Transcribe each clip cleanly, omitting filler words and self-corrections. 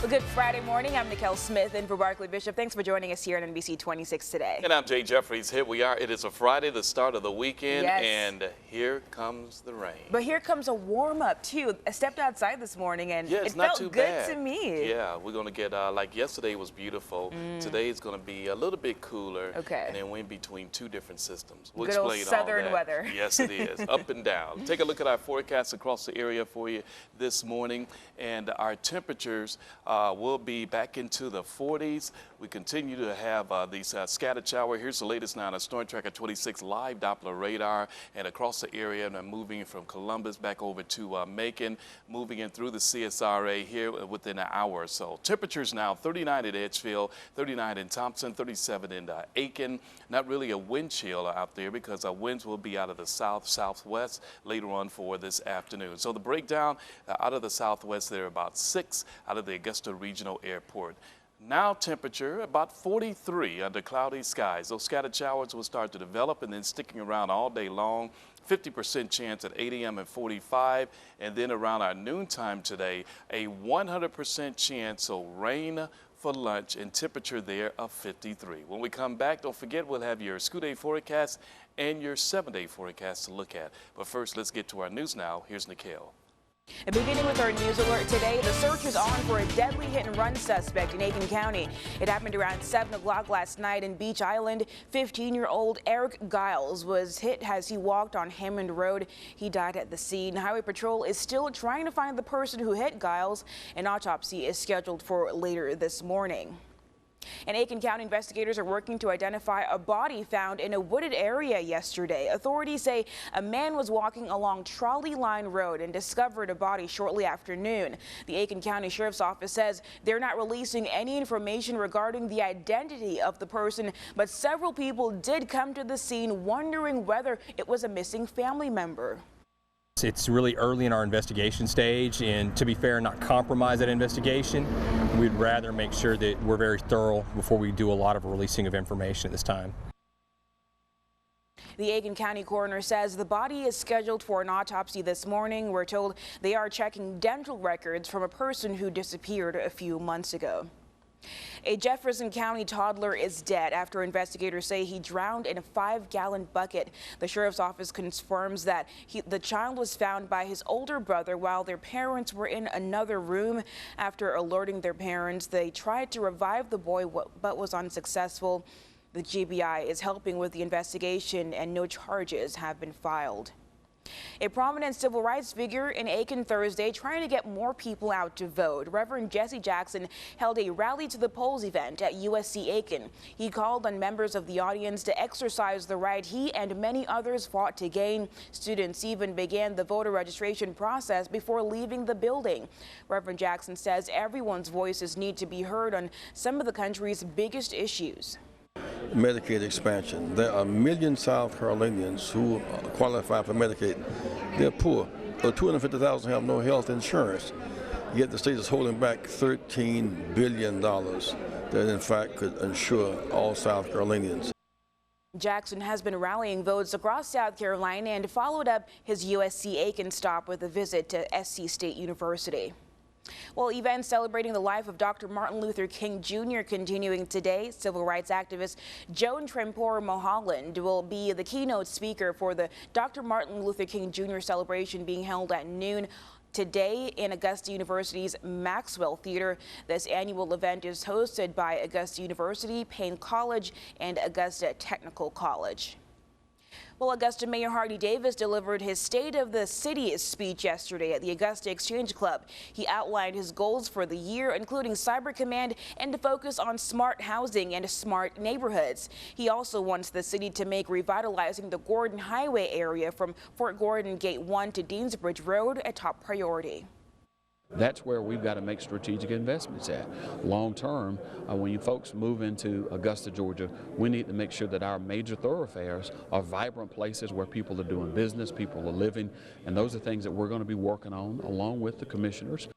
Well, good Friday morning. I'm Nicole Smith in for Barkley Bishop. Thanks for joining us here on NBC 26 today. And I'm Jay Jeffries. Here we are. It is a Friday, the start of the weekend, yes. And here comes the rain. But here comes a warm-up, too. I stepped outside this morning, and yeah, it felt too good bad. to me. Yeah, we're going to get, like yesterday was beautiful. Today is going to be a little bit cooler. Okay. And then we're in between two different systems. We'll good old explain southern all that. weather. Yes, it is. Up and down. Take a look at our forecast across the area for you this morning. And our temperatures will be back into the 40s. We continue to have these scattered shower. Here's the latest now on a Storm Tracker 26 live Doppler radar, and across the area, and moving from Columbus back over to Macon, moving in through the CSRA here within an hour or so. Temperatures now 39 at Edgefield, 39 in Thompson, 37 in Aiken. Not really a wind chill out there because our winds will be out of the southwest later on for this afternoon. So the breakdown out of the southwest, there about 6 out of the Augusta Regional Airport. Now temperature about 43 under cloudy skies. Those scattered showers will start to develop and then sticking around all day long. 50% chance at 8 a.m. and 45, and then around our noontime today, a 100% chance, so rain for lunch, and temperature there of 53. When we come back, don't forget we'll have your school day forecast and your 7-day forecast to look at. But first, let's get to our news now. Here's Nikhil. And beginning with our news alert today, the search is on for a deadly hit-and-run suspect in Aiken County. It happened around 7 o'clock last night in Beach Island. 15-year-old Eric Giles was hit as he walked on Hammond Road. He died at the scene. Highway Patrol is still trying to find the person who hit Giles. An autopsy is scheduled for later this morning. And Aiken County investigators are working to identify a body found in a wooded area yesterday. Authorities say a man was walking along Trolley Line Road and discovered a body shortly after noon. The Aiken County Sheriff's Office says they're not releasing any information regarding the identity of the person, but several people did come to the scene wondering whether it was a missing family member. It's really early in our investigation stage, and to be fair, not compromise that investigation. We'd rather make sure that we're very thorough before we do a lot of releasing of information at this time. The Aiken County coroner says the body is scheduled for an autopsy this morning. We're told they are checking dental records from a person who disappeared a few months ago. A Jefferson County toddler is dead after investigators say he drowned in a 5-gallon bucket. The sheriff's office confirms that the child was found by his older brother while their parents were in another room. After alerting their parents, they tried to revive the boy but was unsuccessful. The GBI is helping with the investigation and no charges have been filed. A prominent civil rights figure in Aiken Thursday trying to get more people out to vote. Reverend Jesse Jackson held a rally to the polls event at USC Aiken. He called on members of the audience to exercise the right he and many others fought to gain. Students even began the voter registration process before leaving the building. Reverend Jackson says everyone's voices need to be heard on some of the country's biggest issues. Medicaid expansion. There are a million South Carolinians who qualify for Medicaid. They're poor. 250,000 have no health insurance. Yet the state is holding back $13 billion that in fact could insure all South Carolinians. Jackson has been rallying votes across South Carolina and followed up his USC Aiken stop with a visit to SC State University. Well, events celebrating the life of Dr. Martin Luther King Jr. continuing today. Civil rights activist Joan Trempor Mulholland will be the keynote speaker for the Dr. Martin Luther King Jr. celebration being held at noon today in Augusta University's Maxwell Theater. This annual event is hosted by Augusta University, Payne College, and Augusta Technical College. Well, Augusta Mayor Hardy Davis delivered his State of the City speech yesterday at the Augusta Exchange Club. He outlined his goals for the year, including Cyber Command and to focus on smart housing and smart neighborhoods. He also wants the city to make revitalizing the Gordon Highway area from Fort Gordon Gate 1 to Deansbridge Road a top priority. That's where we've got to make strategic investments at. Long term, when you folks move into Augusta, Georgia, we need to make sure that our major thoroughfares are vibrant places where people are doing business, people are living, and those are things that we're going to be working on along with the commissioners.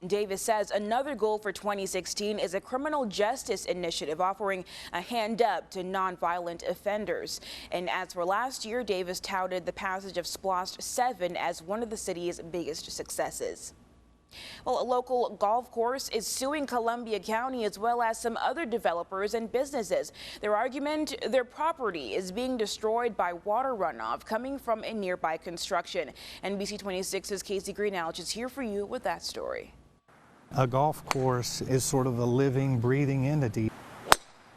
Davis says another goal for 2016 is a criminal justice initiative offering a hand up to nonviolent offenders. And as for last year, Davis touted the passage of SPLOST 7 as one of the city's biggest successes. Well, a local golf course is suing Columbia County as well as some other developers and businesses. Their argument, their property is being destroyed by water runoff coming from a nearby construction. NBC 26's Casey Greenhalgh is here for you with that story. A golf course is sort of a living, breathing entity.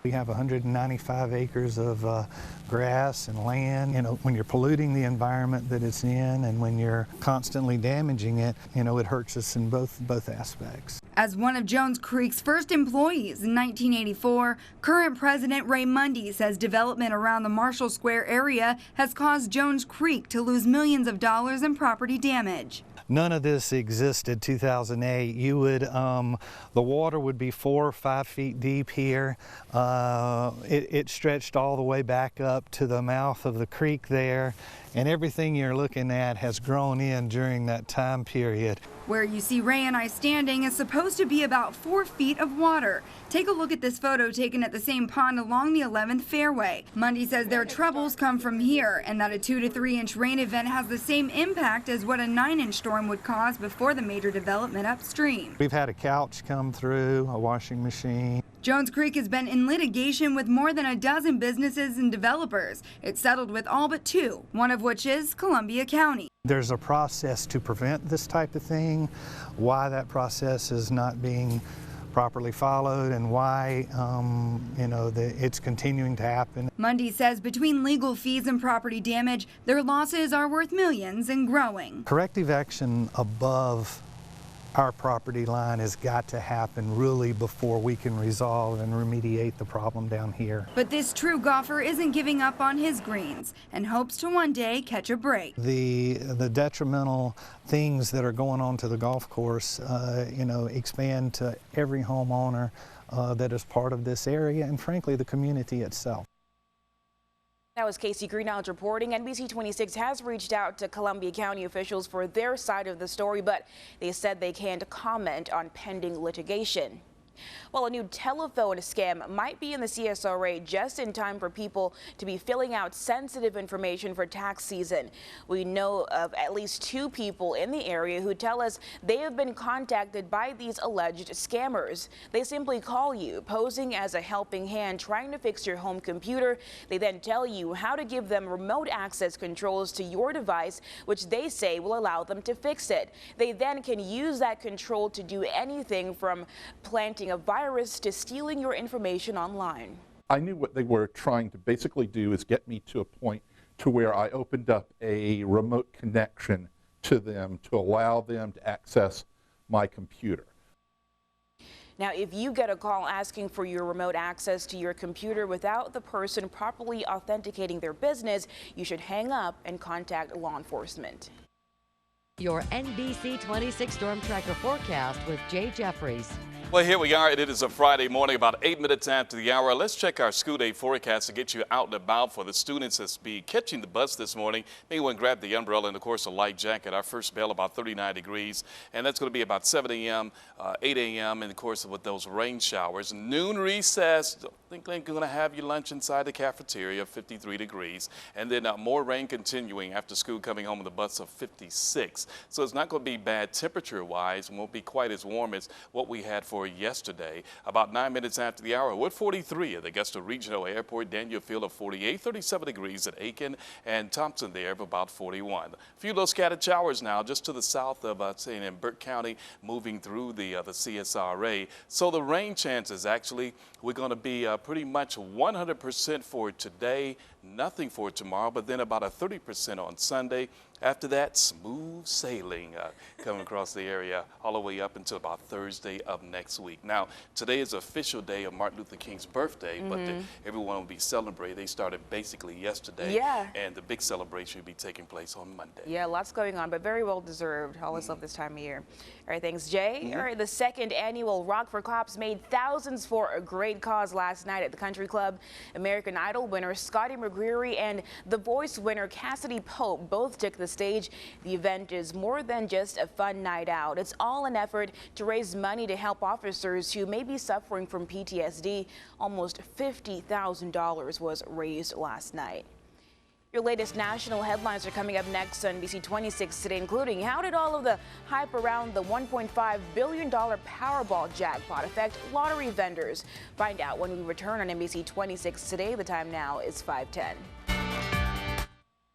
We have 195 acres of grass and land. You know, when you're polluting the environment that it's in and when you're constantly damaging it, you know, it hurts us in both aspects. As one of Jones Creek's first employees in 1984, current president Ray Mundy says development around the Marshall Square area has caused Jones Creek to lose millions of dollars in property damage. None of this existed 2008. You would, the water would be 4 or 5 feet deep here. It stretched all the way back up to the mouth of the creek there, and everything you're looking at has grown in during that time period. Where you see Ray and I standing is supposed to be about 4 feet of water. Take a look at this photo taken at the same pond along the 11th fairway. Mundy says their troubles come from here and that a 2 to 3 inch rain event has the same impact as what a 9-inch storm would cause before the major development upstream. We've had a couch come through, a washing machine. Jones Creek has been in litigation with more than a dozen businesses and developers. It's settled with all but 2, one of which is Columbia County. There's a process to prevent this type of thing. Why that process is not being properly followed and why it's continuing to happen. Mundy says between legal fees and property damage, their losses are worth millions and growing. Corrective action above our property line has got to happen really before we can resolve and remediate the problem down here. But this true golfer isn't giving up on his greens and hopes to one day catch a break. The detrimental things that are going on to the golf course, expand to every homeowner that is part of this area and frankly the community itself. That was Casey Greenhalgh reporting. NBC 26 has reached out to Columbia County officials for their side of the story, but they said they can't comment on pending litigation. Well, a new telephone scam might be in the CSRA just in time for people to be filling out sensitive information for tax season. We know of at least 2 people in the area who tell us they have been contacted by these alleged scammers. They simply call you, posing as a helping hand trying to fix your home computer. They then tell you how to give them remote access controls to your device, which they say will allow them to fix it. They then can use that control to do anything from planting a virus to stealing your information online. I knew what they were trying to basically do is get me to a point to where I opened up a remote connection to them to allow them to access my computer. Now, if you get a call asking for your remote access to your computer without the person properly authenticating their business, you should hang up and contact law enforcement. Your NBC 26 Storm Tracker forecast with Jay Jeffries. Well, here we are. It is a Friday morning, about 8 minutes after the hour. Let's check our school day forecast to get you out and about for the students that's be catching the bus this morning. Maybe one grab the umbrella and, of course, a light jacket. Our first bell about 39 degrees, and that's going to be about 7 a.m., 8 a.m., and, of course, with those rain showers. Noon recess. I think they're going to have your lunch inside the cafeteria, 53 degrees, and then more rain continuing after school coming home with a bus of 56. So it's not going to be bad temperature-wise and won't be quite as warm as what we had for yesterday. About 9 minutes after the hour, we're at 43 at the Augusta Regional Airport, Daniel Field of 48, 37 degrees at Aiken and Thompson there of about 41. A few of those scattered showers now just to the south of in Burke County, moving through the CSRA. So the rain chances actually, we're going to be pretty much 100% for today, nothing for tomorrow, but then about a 30% on Sunday. After that, smooth sailing coming across the area all the way up until about Thursday of next week. Now, today is the official day of Martin Luther King's birthday, but everyone will be celebrating. They started basically yesterday, and the big celebration will be taking place on Monday. Yeah, lots going on, but very well deserved. Always love this time of year. All right, thanks, Jay. All right, the 2nd annual Rock for Cops made thousands for a great cause last night at the Country Club. American Idol winner Scotty McGreery and The Voice winner Cassidy Pope both took the stage. The event is more than just a fun night out. It's all an effort to raise money to help officers who may be suffering from PTSD. Almost $50,000 was raised last night. Your latest national headlines are coming up next on NBC 26 today, including how did all of the hype around the $1.5 billion Powerball jackpot affect lottery vendors? Find out when we return on NBC 26 today. The time now is 5:10.